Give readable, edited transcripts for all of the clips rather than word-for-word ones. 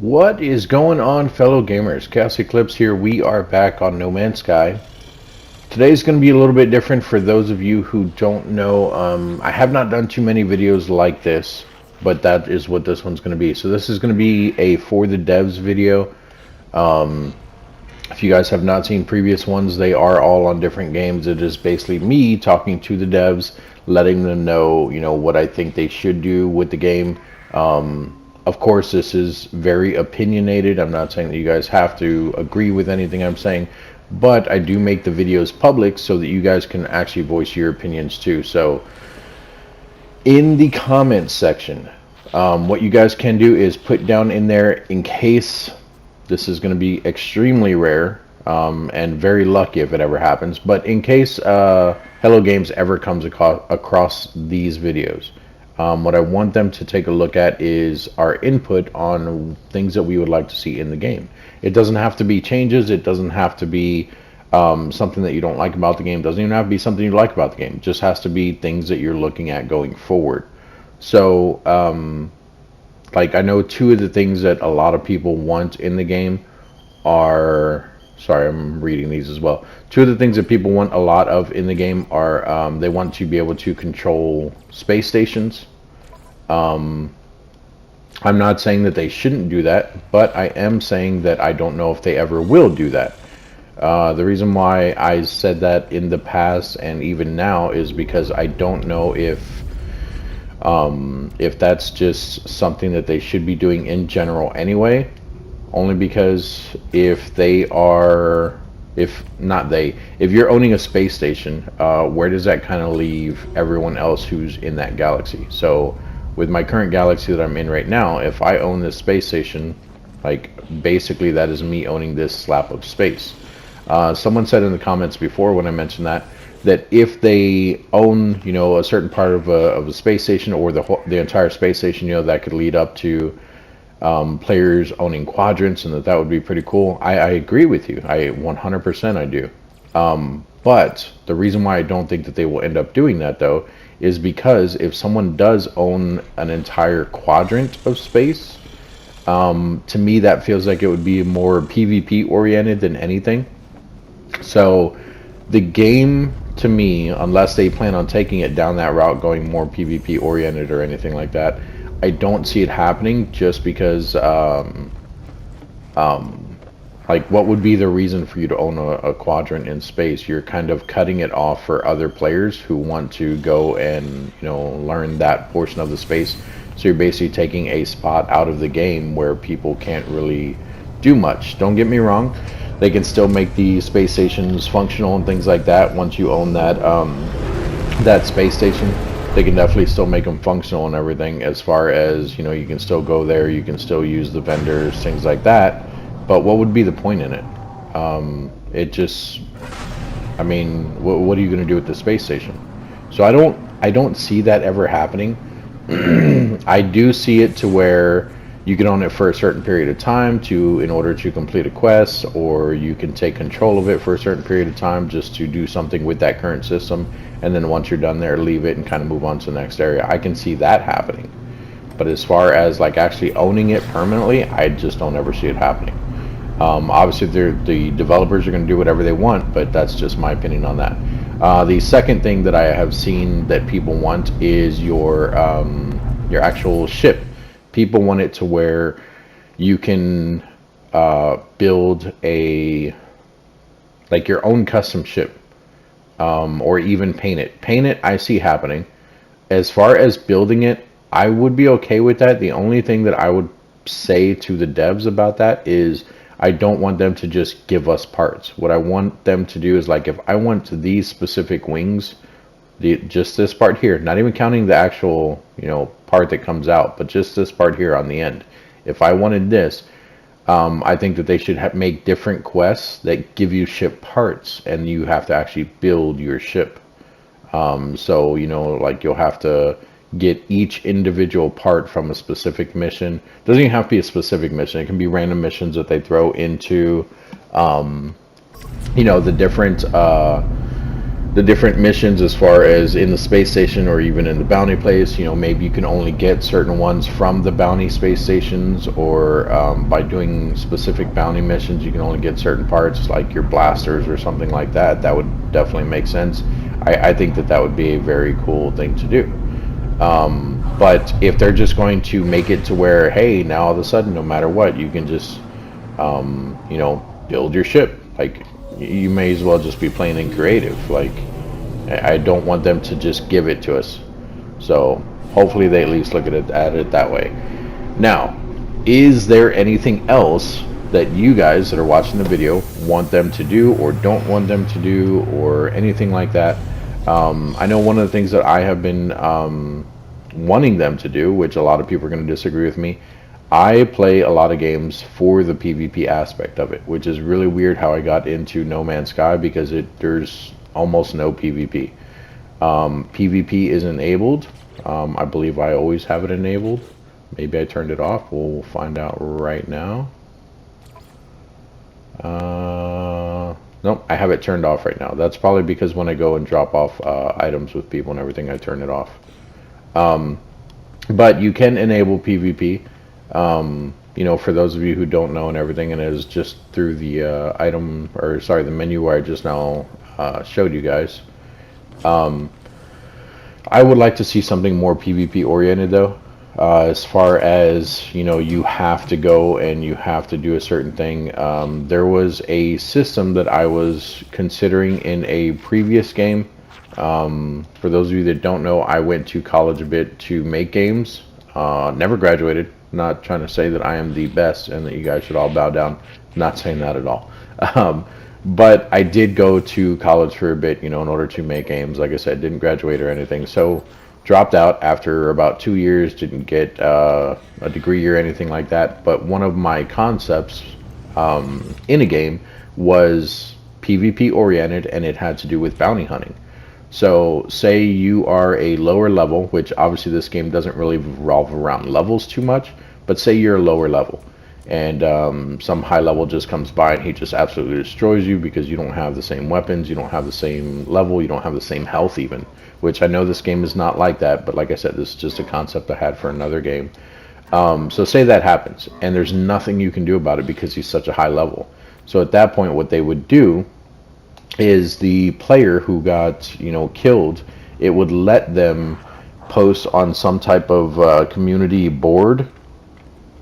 What is going on, fellow gamers? ChaosEclipse here. We are back on No Man's Sky. Today's going to be a little bit different for those of you who don't know. I have not done too many videos like this, but that is what this one's going to be. So this is going to be a For the Devs video. If you guys have not seen previous ones, they are all on different games. It is basically me talking to the devs, letting them know, what I think they should do with the game. Of course, this is very opinionated. I'm not saying that you guys have to agree with anything I'm saying, but I do make the videos public so that you guys can actually voice your opinions too. So in the comments section, what you guys can do is put down in there, in case this is going to be extremely rare and very lucky if it ever happens, but in case Hello Games ever comes across these videos, what I want them to take a look at is our input on things that we would like to see in the game. It doesn't have to be changes. It doesn't have to be something that you don't like about the game. It doesn't even have to be something you like about the game. It just has to be things that you're looking at going forward. So, like, I know two of the things that a lot of people want in the game are... Sorry, I'm reading these as well. Two of the things that people want a lot of in the game are they want to be able to control space stations. I'm not saying that they shouldn't do that, but I am saying that I don't know if they ever will do that. The reason why I said that in the past and even now is because I don't know if that's just something that they should be doing in general anyway. Only because if you're owning a space station, where does that kind of leave everyone else who's in that galaxy? So with my current galaxy that I'm in right now, if I own this space station, like, basically that is me owning this slab of space. Someone said in the comments before when I mentioned that if they own, a certain part of a space station, or the entire space station, that could lead up to players owning quadrants, and that would be pretty cool. I agree with you. 100% I do. But the reason why I don't think that they will end up doing that, though, is because if someone does own an entire quadrant of space, to me that feels like it would be more PvP oriented than anything. So the game, to me, unless they plan on taking it down that route, going more PvP oriented or anything like that, I don't see it happening, just because like, what would be the reason for you to own a quadrant in space? You're kind of cutting it off for other players who want to go and learn that portion of the space. So you're basically taking a spot out of the game where people can't really do much. Don't get me wrong, they can still make the space stations functional and things like that. Once you own that that space station, they can definitely still make them functional and everything, as far as, you can still go there, you can still use the vendors, things like that. But what would be the point in it? It just, I mean, what are you going to do with the space station? So I don't see that ever happening. I do see it to where you can own it for a certain period of time in order to complete a quest, or you can take control of it for a certain period of time just to do something with that current system, and then once you're done there, leave it and kind of move on to the next area. I can see that happening. But as far as, like, actually owning it permanently, I just don't ever see it happening. Obviously, the developers are going to do whatever they want, but that's just my opinion on that. The second thing that I have seen that people want is your actual ship. People want it to where you can build like your own custom ship, or even paint it. Paint it, I see happening. As far as building it, I would be okay with that. The only thing that I would say to the devs about that is I don't want them to just give us parts. What I want them to do is, like, if I want these specific wings, just this part here, not even counting the actual, part that comes out, but just this part here on the end. If I wanted this, I think that they should make different quests that give you ship parts, and you have to actually build your ship. So, like, you'll have to get each individual part from a specific mission. Doesn't even have to be a specific mission. It can be random missions that they throw into, the different the different missions as far as in the space station or even in the bounty place. You know, maybe you can only get certain ones from the bounty space stations, or by doing specific bounty missions, you can only get certain parts, like your blasters or something like that. That would definitely make sense. I think that that would be a very cool thing to do. But if they're just going to make it to where, hey, now all of a sudden, no matter what, you can just, you know, build your ship. Like, you may as well just be playing in creative. Like, I don't want them to just give it to us. So hopefully they at least look at it that way. Now, is there anything else that you guys that are watching the video want them to do or don't want them to do, or anything like that? I know one of the things that I have been wanting them to do, which a lot of people are going to disagree with me, I play a lot of games for the PvP aspect of it, which is really weird how I got into No Man's Sky, because there's almost no PvP. PvP is enabled. I believe I always have it enabled. Maybe I turned it off. We'll find out right now. Nope, I have it turned off right now. That's probably because when I go and drop off items with people and everything, I turn it off. But you can enable PvP. You know, for those of you who don't know and everything, and it is just through the the menu where I just now showed you guys. I would like to see something more PvP oriented though. As far as, you know, you have to go and you have to do a certain thing. There was a system that I was considering in a previous game. For those of you that don't know, I went to college a bit to make games. Never graduated. Not trying to say that I am the best and that you guys should all bow down. Not saying that at all. But I did go to college for a bit, you know, in order to make games. Like I said, didn't graduate or anything. So dropped out after about 2 years, didn't get a degree or anything like that. But one of my concepts in a game was PvP oriented, and it had to do with bounty hunting. So say you are a lower level, which obviously this game doesn't really revolve around levels too much, but say you're a lower level and some high level just comes by and he just absolutely destroys you because you don't have the same weapons, you don't have the same level, you don't have the same health even, which I know this game is not like that, but like I said, this is just a concept I had for another game. So say that happens and there's nothing you can do about it because he's such a high level. So at that point what they would do is the player who got, you know, killed, it would let them post on some type of community board,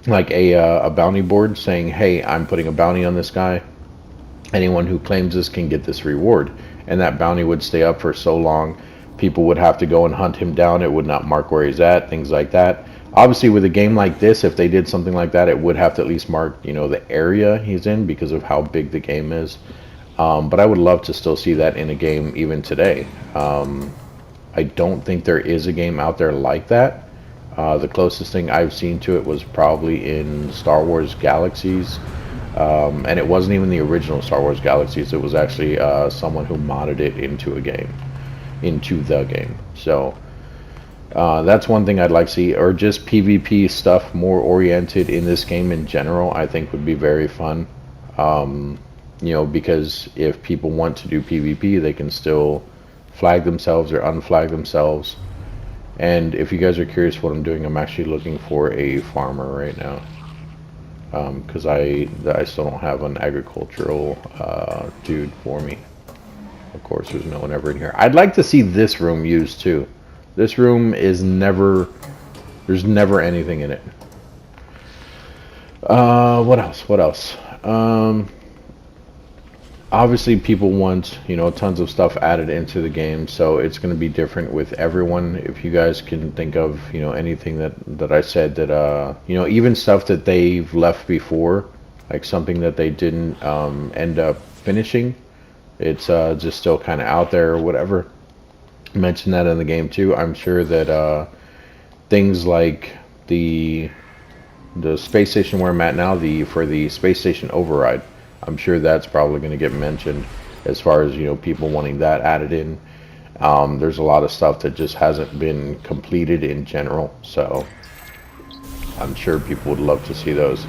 like a bounty board, saying, hey, I'm putting a bounty on this guy, anyone who claims this can get this reward. And that bounty would stay up for so long, people would have to go and hunt him down, it would not mark where he's at, things like that. Obviously with a game like this, if they did something like that, it would have to at least mark, you know, the area he's in because of how big the game is. But I would love to still see that in a game even today. I don't think there is a game out there like that. The closest thing I've seen to it was probably in Star Wars Galaxies. And it wasn't even the original Star Wars Galaxies. It was actually someone who modded it into a game, into the game. So that's one thing I'd like to see, or just PvP stuff more oriented in this game in general, I think would be very fun. You know, because if people want to do PvP, they can still flag themselves or unflag themselves. And if you guys are curious what I'm doing, I'm actually looking for a farmer right now. Because I still don't have an agricultural dude for me. Of course, there's no one ever in here. I'd like to see this room used too. This room is never, there's never anything in it. What else? Obviously people want, you know, tons of stuff added into the game, so it's going to be different with everyone. If you guys can think of, you know, anything that I said that, you know, even stuff that they've left before, like something that they didn't end up finishing, it's just still kind of out there or whatever, mention that in the game too. I'm sure that things like the space station where I'm at now, for the space station override, I'm sure that's probably going to get mentioned as far as, you know, people wanting that added in. There's a lot of stuff that just hasn't been completed in general, so I'm sure people would love to see those.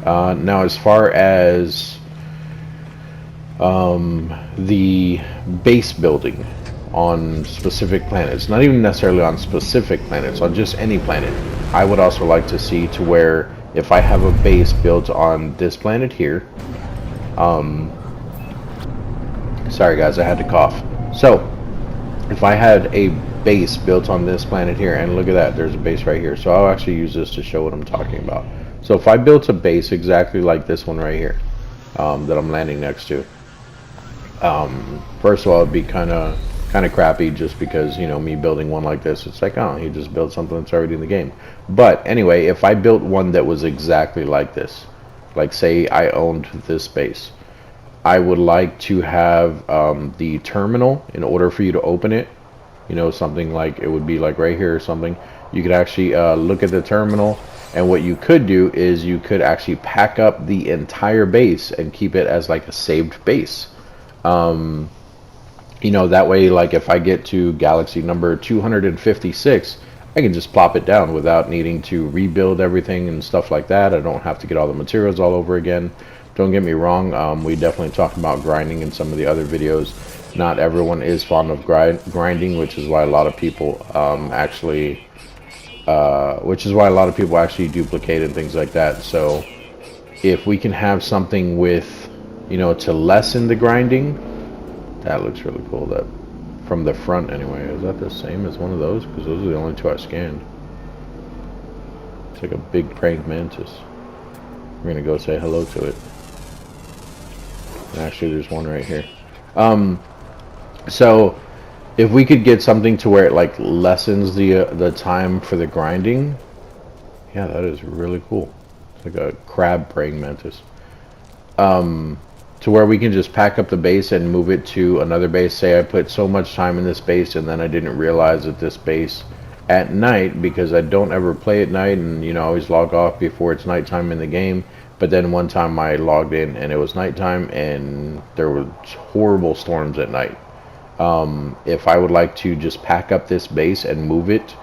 Now, as far as the base building on specific planets, not even necessarily on specific planets, on just any planet. I would also like to see to where if I have a base built on this planet here, sorry guys, I had to cough. So if I had a base built on this planet here, and look at that, there's a base right here. So I'll actually use this to show what I'm talking about. So if I built a base exactly like this one right here, that I'm landing next to, first of all, it'd be kind of crappy just because, you know, me building one like this, it's like, oh, he just built something that's already in the game. But anyway, if I built one that was exactly like this, like say I owned this base, I would like to have the terminal, in order for you to open it, you know, something like, it would be like right here or something. You could actually look at the terminal, and what you could do is you could actually pack up the entire base and keep it as like a saved base. You know, that way, like if I get to galaxy number 256, I can just plop it down without needing to rebuild everything and stuff like that. I don't have to get all the materials all over again. Don't get me wrong, we definitely talked about grinding in some of the other videos. Not everyone is fond of grinding, which is why a lot of people actually duplicate and things like that. So if we can have something with, you know, to lessen the grinding, that looks really cool. That from the front anyway. Is that the same as one of those? Because those are the only two I scanned. It's like a big praying mantis. We're gonna go say hello to it. And actually, there's one right here. So if we could get something to where it like lessens the time for the grinding, yeah, that is really cool. It's like a crab praying mantis. To where we can just pack up the base and move it to another base. Say I put so much time in this base and then I didn't realize that this base at night, because I don't ever play at night, and you know, I always log off before it's nighttime in the game. But then one time I logged in and it was nighttime and there were horrible storms at night. If I would like to just pack up this base and move it,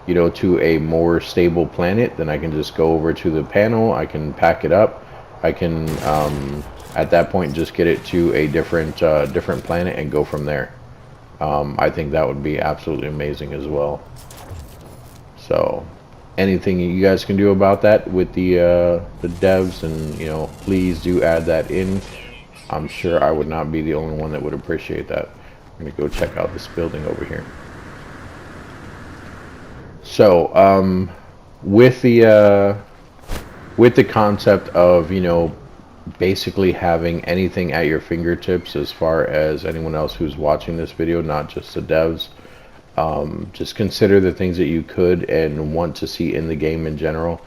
you know, to a more stable planet, then I can just go over to the panel, I can pack it up, I can at that point just get it to a different planet and go from there. I think that would be absolutely amazing as well. So anything you guys can do about that with the devs, and you know, please do add that in. I'm sure I would not be the only one that would appreciate that. I'm gonna go check out this building over here. So with the concept of, you know, basically having anything at your fingertips, as far as anyone else who's watching this video, not just the devs, just consider the things that you could and want to see in the game in general.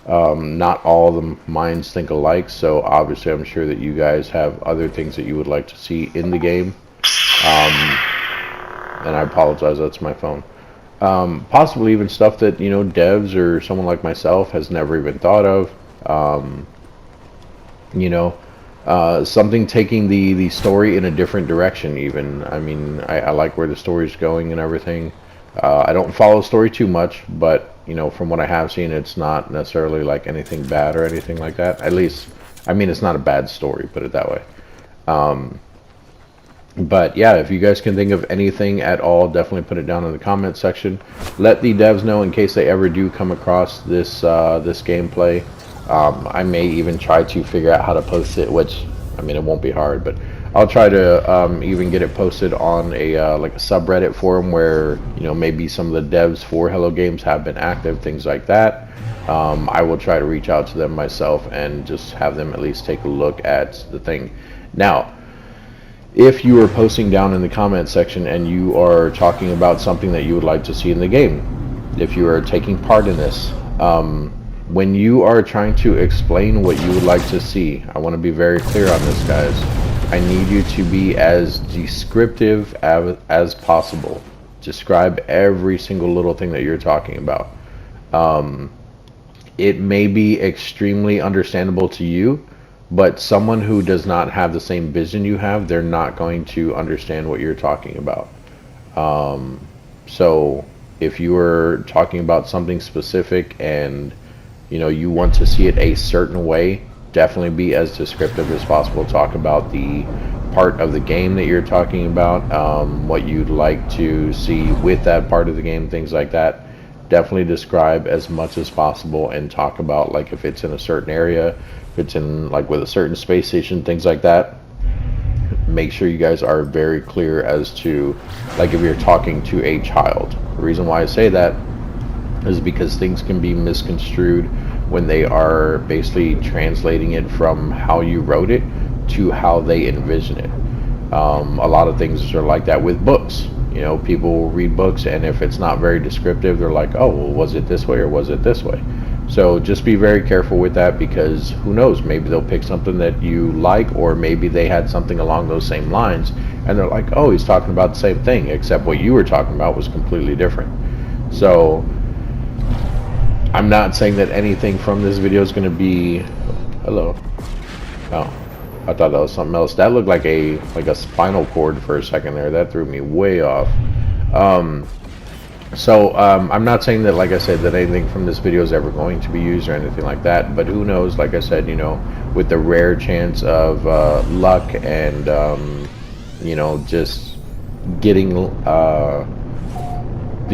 Not all the minds think alike, so obviously I'm sure that you guys have other things that you would like to see in the game. And I apologize, that's my phone. Possibly even stuff that, you know, devs or someone like myself has never even thought of. You know, something taking the story in a different direction even. I mean, I like where the story's going and everything. I don't follow the story too much, but, you know, from what I have seen, it's not necessarily like anything bad or anything like that. At least, I mean, it's not a bad story, put it that way. But yeah, if you guys can think of anything at all, definitely put it down in the comment section. Let the devs know in case they ever do come across this this gameplay. I may even try to figure out how to post it, which, I mean, it won't be hard, but I'll try to even get it posted on a like a subreddit forum where, you know, maybe some of the devs for Hello Games have been active, things like that. I will try to reach out to them myself and just have them at least take a look at the thing. Now, if you are posting down in the comment section and you are talking about something that you would like to see in the game, if you are taking part in this, when you are trying to explain what you would like to see, I want to be very clear on this, guys. I need you to be as descriptive as possible. Describe every single little thing that you're talking about. It may be extremely understandable to you, but someone who does not have the same vision you have, they're not going to understand what you're talking about. So if you are talking about something specific and, you know, you want to see it a certain way, definitely be as descriptive as possible. Talk about the part of the game that you're talking about, what you'd like to see with that part of the game, things like that. Definitely describe as much as possible and talk about, like, if it's in a certain area, if it's in like with a certain space station, things like that. Make sure you guys are very clear as to, like, if you're talking to a child. The reason why I say that is because things can be misconstrued when they are basically translating it from how you wrote it to how they envision it. A lot of things are like that with books. You know, people read books, and if it's not very descriptive, they're like, oh, well, was it this way or was it this way? So just be very careful with that, because who knows, maybe they'll pick something that you like, or maybe they had something along those same lines and they're like, oh, he's talking about the same thing, except what you were talking about was completely different. So I'm not saying that anything from this video is going to be... Hello. Oh, I thought that was something else. That looked like a spinal cord for a second there. That threw me way off. I'm not saying that, like I said, that anything from this video is ever going to be used or anything like that, but who knows, like I said, you know, with the rare chance of luck and, you know, just getting the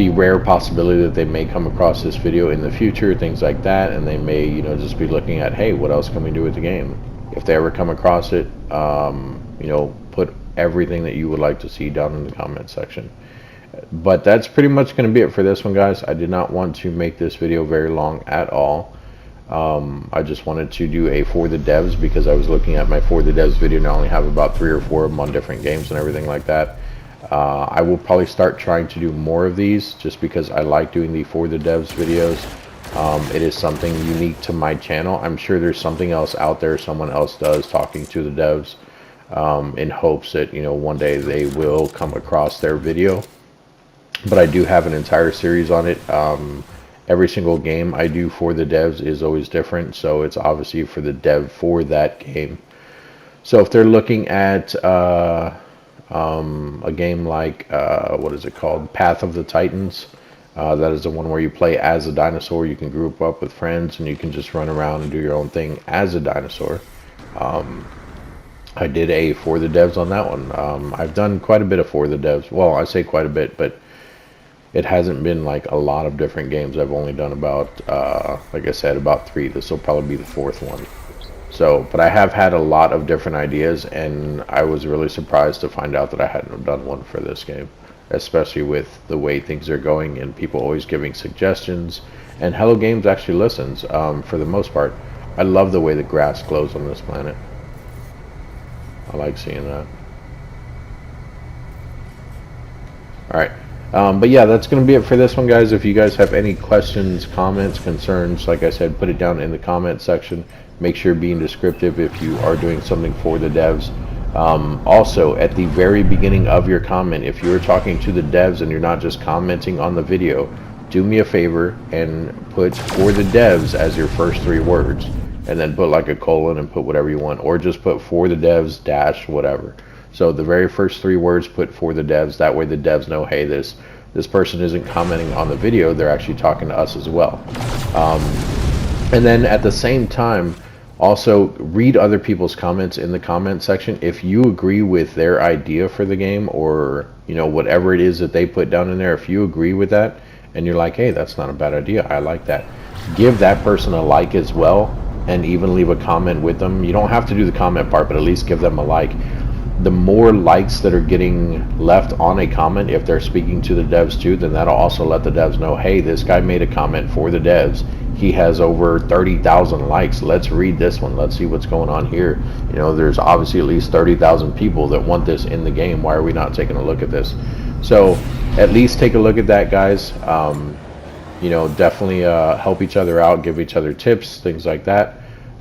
rare possibility that they may come across this video in the future, things like that, and they may, you know, just be looking at, hey, what else can we do with the game? If they ever come across it, you know, put everything that you would like to see down in the comment section. But that's pretty much going to be it for this one, guys. I did not want to make this video very long at all. I just wanted to do a For the Devs, because I was looking at my For the Devs video and I only have about 3 or 4 of them on different games and everything like that. I will probably start trying to do more of these, just because I like doing the For the Devs videos. It is something unique to my channel. I'm sure there's something else out there someone else does, talking to the devs, in hopes that, you know, one day they will come across their video. But I do have an entire series on it. Every single game I do for the devs is always different, so it's obviously for the dev for that game. So if they're looking at a game like, what is it called? Path of the Titans. That is the one where you play as a dinosaur. You can group up with friends and you can just run around and do your own thing as a dinosaur. I did a For the Devs on that one. I've done quite a bit of For the Devs. Well, I say quite a bit, but it hasn't been like a lot of different games. I've only done about, like I said, about 3. This will probably be the 4th one. So, but I have had a lot of different ideas, and I was really surprised to find out that I hadn't done one for this game, especially with the way things are going and people always giving suggestions. And Hello Games actually listens, for the most part. I love the way the grass glows on this planet. I like seeing that. Alright. But yeah, that's going to be it for this one, guys. If you guys have any questions, comments, concerns, like I said, put it down in the comment section. Make sure being descriptive if you are doing something for the devs. Also, at the very beginning of your comment, if you're talking to the devs and you're not just commenting on the video, do me a favor and put For the Devs as your first 3 words, and then put like a colon and put whatever you want, or just put For the Devs dash whatever. So the very first 3 words, put For the Devs. That way the devs know, hey, this person isn't commenting on the video, they're actually talking to us as well. And then at the same time, also read other people's comments in the comment section. If you agree with their idea for the game, or, you know, whatever it is that they put down in there, if you agree with that and you're like, hey, that's not a bad idea, I like that, give that person a like as well, and even leave a comment with them. You don't have to do the comment part, but at least give them a like. The more likes that are getting left on a comment, if they're speaking to the devs too, then that'll also let the devs know, hey, this guy made a comment for the devs. He has over 30,000 likes. Let's read this one. Let's see what's going on here. You know, there's obviously at least 30,000 people that want this in the game. Why are we not taking a look at this? So at least take a look at that, guys. You know, definitely help each other out, give each other tips, things like that.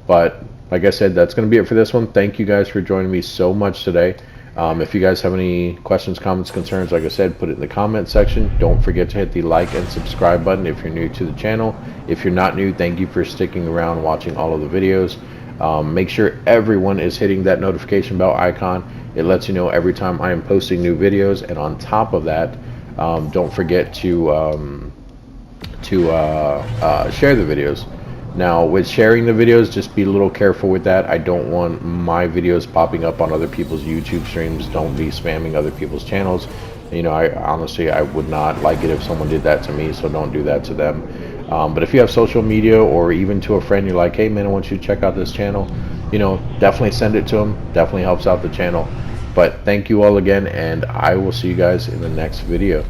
But like I said, that's going to be it for this one. Thank you guys for joining me so much today. If you guys have any questions, comments, concerns, like I said, put it in the comment section. Don't forget to hit the like and subscribe button if you're new to the channel. If you're not new, thank you for sticking around watching all of the videos. Make sure everyone is hitting that notification bell icon. It lets you know every time I am posting new videos. And on top of that, don't forget to share the videos. Now with sharing the videos, just be a little careful with that. I don't want my videos popping up on other people's YouTube streams. Don't be spamming other people's channels. You know, I honestly, I would not like it if someone did that to me, so don't do that to them. But if you have social media, or even to a friend, you're like, hey man, I want you to check out this channel, you know, definitely send it to them. Definitely helps out the channel. But thank you all again, and I will see you guys in the next video.